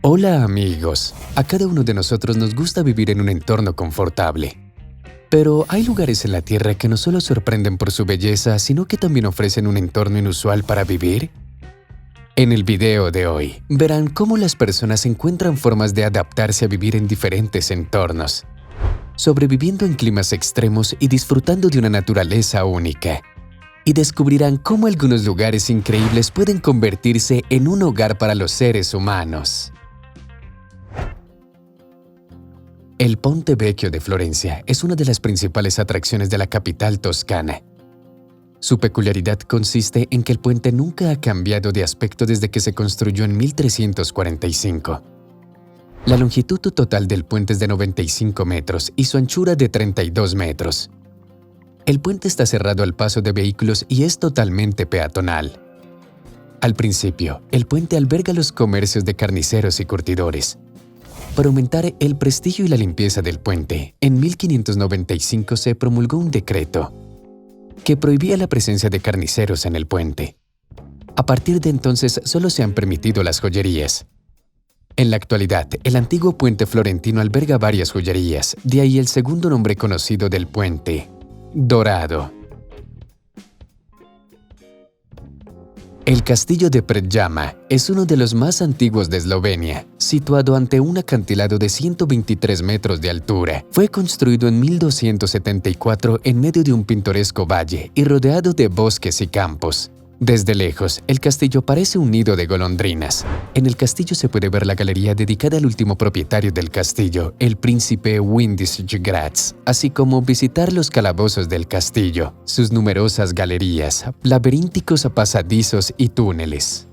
Hola amigos, a cada uno de nosotros nos gusta vivir en un entorno confortable. Pero hay lugares en la Tierra que no solo sorprenden por su belleza, sino que también ofrecen un entorno inusual para vivir. En el video de hoy, verán cómo las personas encuentran formas de adaptarse a vivir en diferentes entornos, sobreviviendo en climas extremos y disfrutando de una naturaleza única. Y descubrirán cómo algunos lugares increíbles pueden convertirse en un hogar para los seres humanos. El Ponte Vecchio de Florencia es una de las principales atracciones de la capital toscana. Su peculiaridad consiste en que el puente nunca ha cambiado de aspecto desde que se construyó en 1345. La longitud total del puente es de 95 metros y su anchura de 32 metros. El puente está cerrado al paso de vehículos y es totalmente peatonal. Al principio, el puente alberga los comercios de carniceros y curtidores. Para aumentar el prestigio y la limpieza del puente, en 1595 se promulgó un decreto que prohibía la presencia de carniceros en el puente. A partir de entonces solo se han permitido las joyerías. En la actualidad, el antiguo puente florentino alberga varias joyerías, de ahí el segundo nombre conocido del puente, Dorado. El castillo de Predjama es uno de los más antiguos de Eslovenia, situado ante un acantilado de 123 metros de altura. Fue construido en 1274 en medio de un pintoresco valle y rodeado de bosques y campos. Desde lejos, el castillo parece un nido de golondrinas. En el castillo se puede ver la galería dedicada al último propietario del castillo, el príncipe Windisgratz, así como visitar los calabozos del castillo, sus numerosas galerías, laberínticos pasadizos y túneles.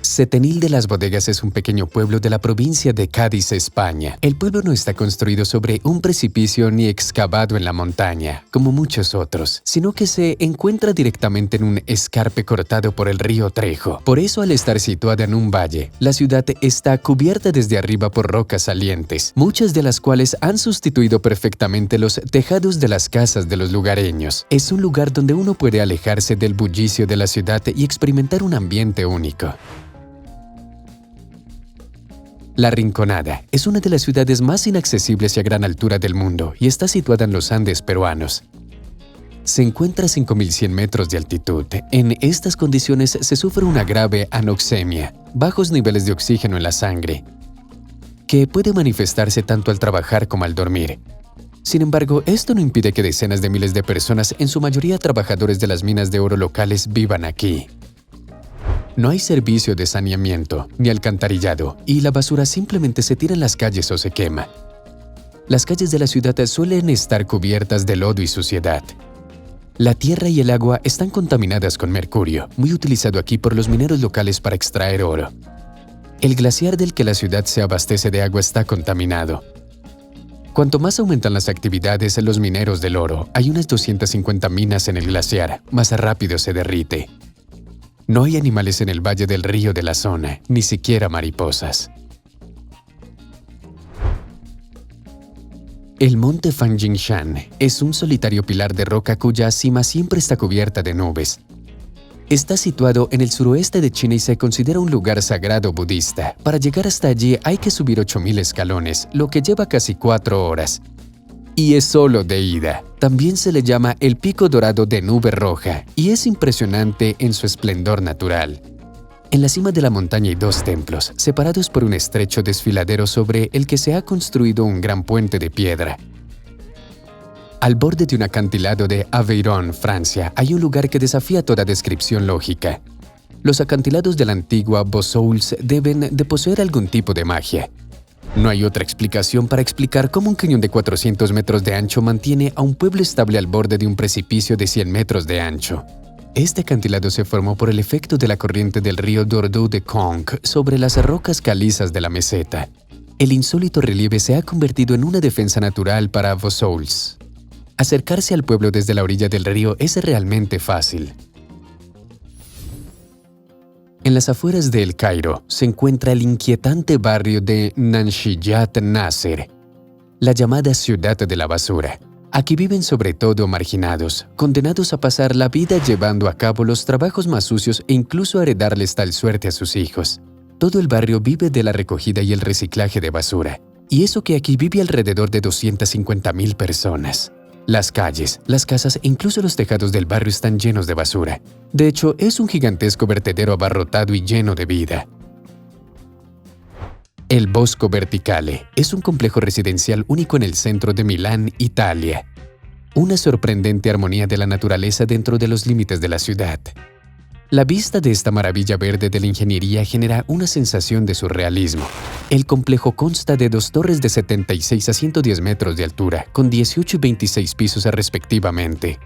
Setenil de las Bodegas es un pequeño pueblo de la provincia de Cádiz, España. El pueblo no está construido sobre un precipicio ni excavado en la montaña, como muchos otros, sino que se encuentra directamente en un escarpe cortado por el río Trejo. Por eso, al estar situada en un valle, la ciudad está cubierta desde arriba por rocas salientes, muchas de las cuales han sustituido perfectamente los tejados de las casas de los lugareños. Es un lugar donde uno puede alejarse del bullicio de la ciudad y experimentar un ambiente único. La Rinconada es una de las ciudades más inaccesibles y a gran altura del mundo y está situada en los Andes peruanos. Se encuentra a 5.100 metros de altitud. En estas condiciones se sufre una grave anoxemia, bajos niveles de oxígeno en la sangre, que puede manifestarse tanto al trabajar como al dormir. Sin embargo, esto no impide que decenas de miles de personas, en su mayoría trabajadores de las minas de oro locales, vivan aquí. No hay servicio de saneamiento ni alcantarillado y la basura simplemente se tira en las calles o se quema. Las calles de la ciudad suelen estar cubiertas de lodo y suciedad. La tierra y el agua están contaminadas con mercurio, muy utilizado aquí por los mineros locales para extraer oro. El glaciar del que la ciudad se abastece de agua está contaminado. Cuanto más aumentan las actividades de los mineros del oro, hay unas 250 minas en el glaciar, más rápido se derrite. No hay animales en el valle del río de la zona, ni siquiera mariposas. El monte Fanjingshan es un solitario pilar de roca cuya cima siempre está cubierta de nubes. Está situado en el suroeste de China y se considera un lugar sagrado budista. Para llegar hasta allí hay que subir 8.000 escalones, lo que lleva casi 4 horas. Y es solo de ida. También se le llama el Pico Dorado de Nube Roja y es impresionante en su esplendor natural. En la cima de la montaña hay 2 templos, separados por un estrecho desfiladero sobre el que se ha construido un gran puente de piedra. Al borde de un acantilado de Aveyron, Francia, hay un lugar que desafía toda descripción lógica. Los acantilados de la antigua Bosouls deben de poseer algún tipo de magia. No hay otra explicación para explicar cómo un cañón de 400 metros de ancho mantiene a un pueblo estable al borde de un precipicio de 100 metros de ancho. Este acantilado se formó por el efecto de la corriente del río Dordogne de Conques sobre las rocas calizas de la meseta. El insólito relieve se ha convertido en una defensa natural para Bosouls. Acercarse al pueblo desde la orilla del río es realmente fácil. En las afueras de El Cairo se encuentra el inquietante barrio de Nanshiyat Nasser, la llamada ciudad de la basura. Aquí viven sobre todo marginados, condenados a pasar la vida llevando a cabo los trabajos más sucios e incluso a heredarles tal suerte a sus hijos. Todo el barrio vive de la recogida y el reciclaje de basura. Y eso que aquí vive alrededor de 250,000 personas. Las calles, las casas e incluso los tejados del barrio están llenos de basura. De hecho, es un gigantesco vertedero abarrotado y lleno de vida. El Bosco Verticale es un complejo residencial único en el centro de Milán, Italia. Una sorprendente armonía de la naturaleza dentro de los límites de la ciudad. La vista de esta maravilla verde de la ingeniería genera una sensación de surrealismo. El complejo consta de 2 torres de 76 a 110 metros de altura, con 18 y 26 pisos respectivamente.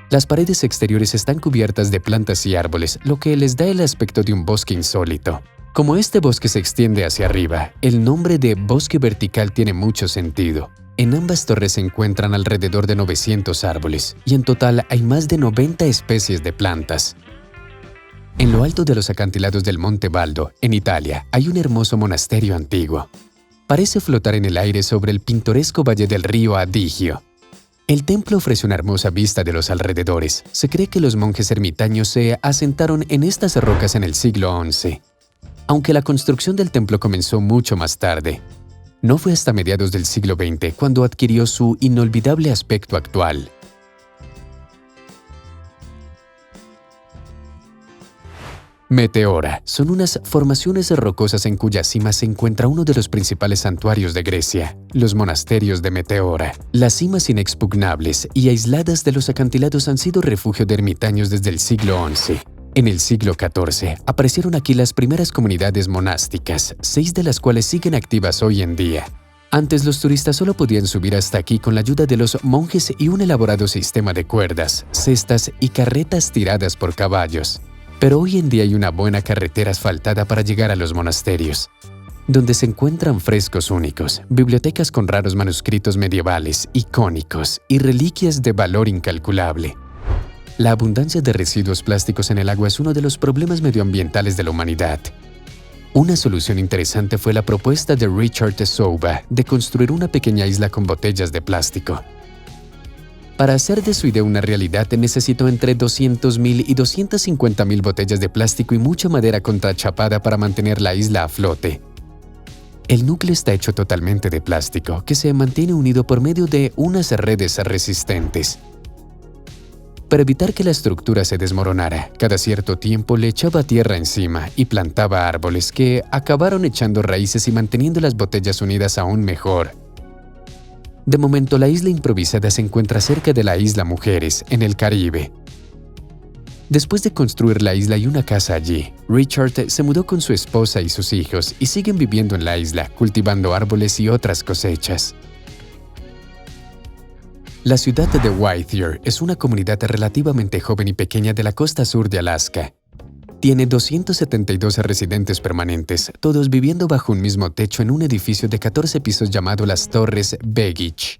Las paredes exteriores están cubiertas de plantas y árboles, lo que les da el aspecto de un bosque insólito. Como este bosque se extiende hacia arriba, el nombre de Bosque Vertical tiene mucho sentido. En ambas torres se encuentran alrededor de 900 árboles, y en total hay más de 90 especies de plantas. En lo alto de los acantilados del Monte Baldo, en Italia, hay un hermoso monasterio antiguo. Parece flotar en el aire sobre el pintoresco valle del río Adigio. El templo ofrece una hermosa vista de los alrededores. Se cree que los monjes ermitaños se asentaron en estas rocas en el siglo XI. Aunque la construcción del templo comenzó mucho más tarde. No fue hasta mediados del siglo XX cuando adquirió su inolvidable aspecto actual. Meteora son unas formaciones rocosas en cuya cima se encuentra uno de los principales santuarios de Grecia, los monasterios de Meteora. Las cimas inexpugnables y aisladas de los acantilados han sido refugio de ermitaños desde el siglo XI. En el siglo XIV aparecieron aquí las primeras comunidades monásticas, 6 de las cuales siguen activas hoy en día. Antes los turistas solo podían subir hasta aquí con la ayuda de los monjes y un elaborado sistema de cuerdas, cestas y carretas tiradas por caballos. Pero hoy en día hay una buena carretera asfaltada para llegar a los monasterios, donde se encuentran frescos únicos, bibliotecas con raros manuscritos medievales, icónicos y reliquias de valor incalculable. La abundancia de residuos plásticos en el agua es uno de los problemas medioambientales de la humanidad. Una solución interesante fue la propuesta de Richard Souba de construir una pequeña isla con botellas de plástico. Para hacer de su idea una realidad necesitó entre 200,000 y 250,000 botellas de plástico y mucha madera contrachapada para mantener la isla a flote. El núcleo está hecho totalmente de plástico, que se mantiene unido por medio de unas redes resistentes. Para evitar que la estructura se desmoronara, cada cierto tiempo le echaba tierra encima y plantaba árboles que acabaron echando raíces y manteniendo las botellas unidas aún mejor. De momento, la isla improvisada se encuentra cerca de la isla Mujeres, en el Caribe. Después de construir la isla y una casa allí, Richard se mudó con su esposa y sus hijos y siguen viviendo en la isla, cultivando árboles y otras cosechas. La ciudad de Whittier es una comunidad relativamente joven y pequeña de la costa sur de Alaska. Tiene 272 residentes permanentes, todos viviendo bajo un mismo techo en un edificio de 14 pisos llamado las Torres Begich.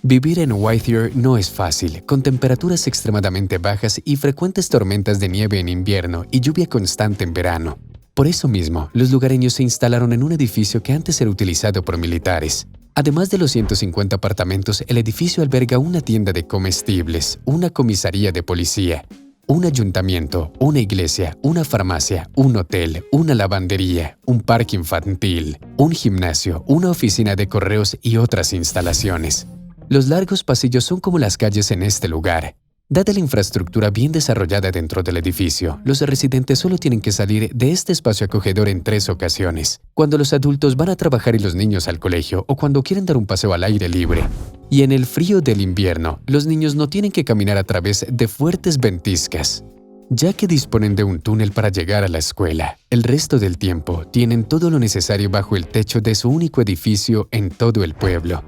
Vivir en Whittier no es fácil, con temperaturas extremadamente bajas y frecuentes tormentas de nieve en invierno y lluvia constante en verano. Por eso mismo, los lugareños se instalaron en un edificio que antes era utilizado por militares. Además de los 150 apartamentos, el edificio alberga una tienda de comestibles, una comisaría de policía, un ayuntamiento, una iglesia, una farmacia, un hotel, una lavandería, un parque infantil, un gimnasio, una oficina de correos y otras instalaciones. Los largos pasillos son como las calles en este lugar. Dada la infraestructura bien desarrollada dentro del edificio, los residentes solo tienen que salir de este espacio acogedor en 3 ocasiones, cuando los adultos van a trabajar y los niños al colegio o cuando quieren dar un paseo al aire libre. Y en el frío del invierno, los niños no tienen que caminar a través de fuertes ventiscas, ya que disponen de un túnel para llegar a la escuela. El resto del tiempo tienen todo lo necesario bajo el techo de su único edificio en todo el pueblo.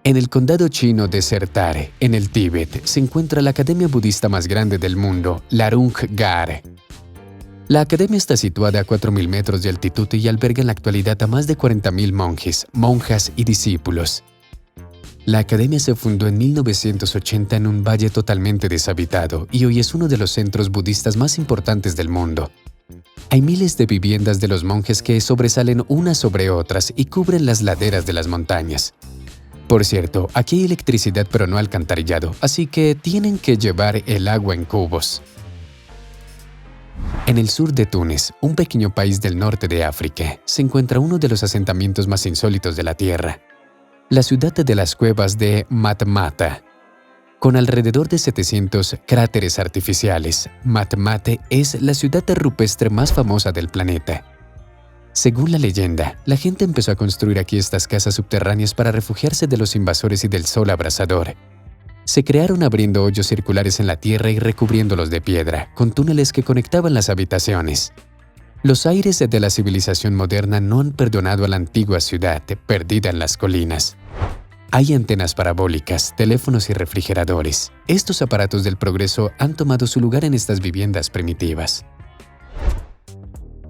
En el condado chino de Sertare, en el Tíbet, se encuentra la academia budista más grande del mundo, Larung Gar. La academia está situada a 4.000 metros de altitud y alberga en la actualidad a más de 40.000 monjes, monjas y discípulos. La academia se fundó en 1980 en un valle totalmente deshabitado y hoy es uno de los centros budistas más importantes del mundo. Hay miles de viviendas de los monjes que sobresalen unas sobre otras y cubren las laderas de las montañas. Por cierto, aquí hay electricidad pero no alcantarillado, así que tienen que llevar el agua en cubos. En el sur de Túnez, un pequeño país del norte de África, se encuentra uno de los asentamientos más insólitos de la Tierra, la ciudad de las cuevas de Matmata. Con alrededor de 700 cráteres artificiales, Matmate es la ciudad rupestre más famosa del planeta. Según la leyenda, la gente empezó a construir aquí estas casas subterráneas para refugiarse de los invasores y del sol abrasador. Se crearon abriendo hoyos circulares en la tierra y recubriéndolos de piedra, con túneles que conectaban las habitaciones. Los aires de la civilización moderna no han perdonado a la antigua ciudad, perdida en las colinas. Hay antenas parabólicas, teléfonos y refrigeradores. Estos aparatos del progreso han tomado su lugar en estas viviendas primitivas.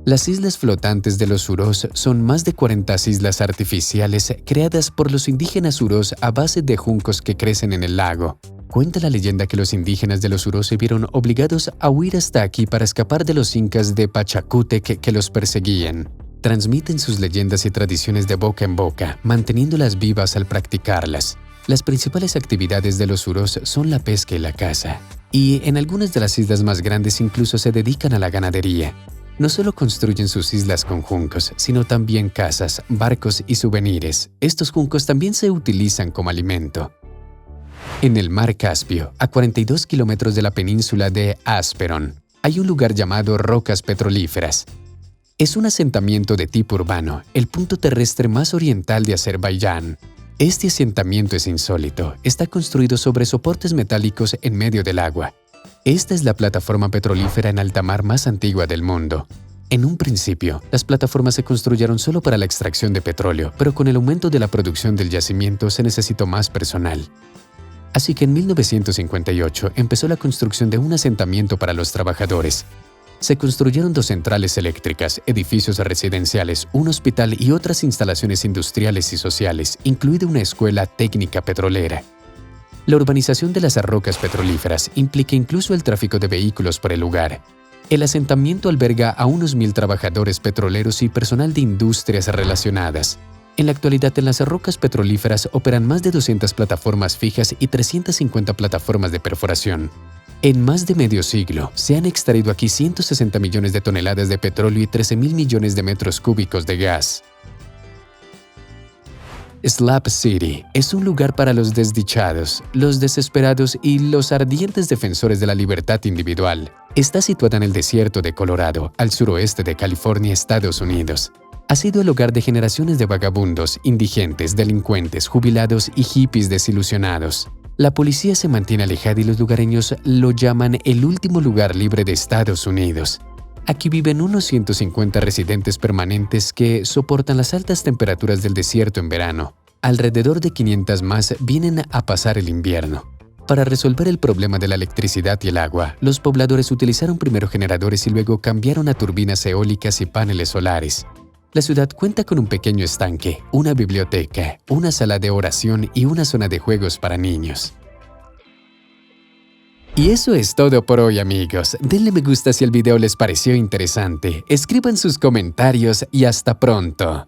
Las islas flotantes de los Surós son más de 40 islas artificiales creadas por los indígenas Surós a base de juncos que crecen en el lago. Cuenta la leyenda que los indígenas de los Surós se vieron obligados a huir hasta aquí para escapar de los incas de Pachacútec que los perseguían. Transmiten sus leyendas y tradiciones de boca en boca, manteniéndolas vivas al practicarlas. Las principales actividades de los Surós son la pesca y la caza. Y en algunas de las islas más grandes incluso se dedican a la ganadería. No solo construyen sus islas con juncos, sino también casas, barcos y souvenirs. Estos juncos también se utilizan como alimento. En el mar Caspio, a 42 kilómetros de la península de Asperon, hay un lugar llamado Rocas Petrolíferas. Es un asentamiento de tipo urbano, el punto terrestre más oriental de Azerbaiyán. Este asentamiento es insólito. Está construido sobre soportes metálicos en medio del agua. Esta es la plataforma petrolífera en alta mar más antigua del mundo. En un principio, las plataformas se construyeron solo para la extracción de petróleo, pero con el aumento de la producción del yacimiento se necesitó más personal. Así que en 1958 empezó la construcción de un asentamiento para los trabajadores. Se construyeron 2 centrales eléctricas, edificios residenciales, un hospital y otras instalaciones industriales y sociales, incluida una escuela técnica petrolera. La urbanización de las rocas petrolíferas implica incluso el tráfico de vehículos por el lugar. El asentamiento alberga a unos 1,000 trabajadores petroleros y personal de industrias relacionadas. En la actualidad, en las rocas petrolíferas operan más de 200 plataformas fijas y 350 plataformas de perforación. En más de medio siglo, se han extraído aquí 160 millones de toneladas de petróleo y 13.000 millones de metros cúbicos de gas. Slab City es un lugar para los desdichados, los desesperados y los ardientes defensores de la libertad individual. Está situada en el desierto de Colorado, al suroeste de California, Estados Unidos. Ha sido el hogar de generaciones de vagabundos, indigentes, delincuentes, jubilados y hippies desilusionados. La policía se mantiene alejada y los lugareños lo llaman el último lugar libre de Estados Unidos. Aquí viven unos 150 residentes permanentes que soportan las altas temperaturas del desierto en verano. Alrededor de 500 más vienen a pasar el invierno. Para resolver el problema de la electricidad y el agua, los pobladores utilizaron primero generadores y luego cambiaron a turbinas eólicas y paneles solares. La ciudad cuenta con un pequeño estanque, una biblioteca, una sala de oración y una zona de juegos para niños. Y eso es todo por hoy, amigos. Denle me gusta si el video les pareció interesante, escriban sus comentarios y hasta pronto.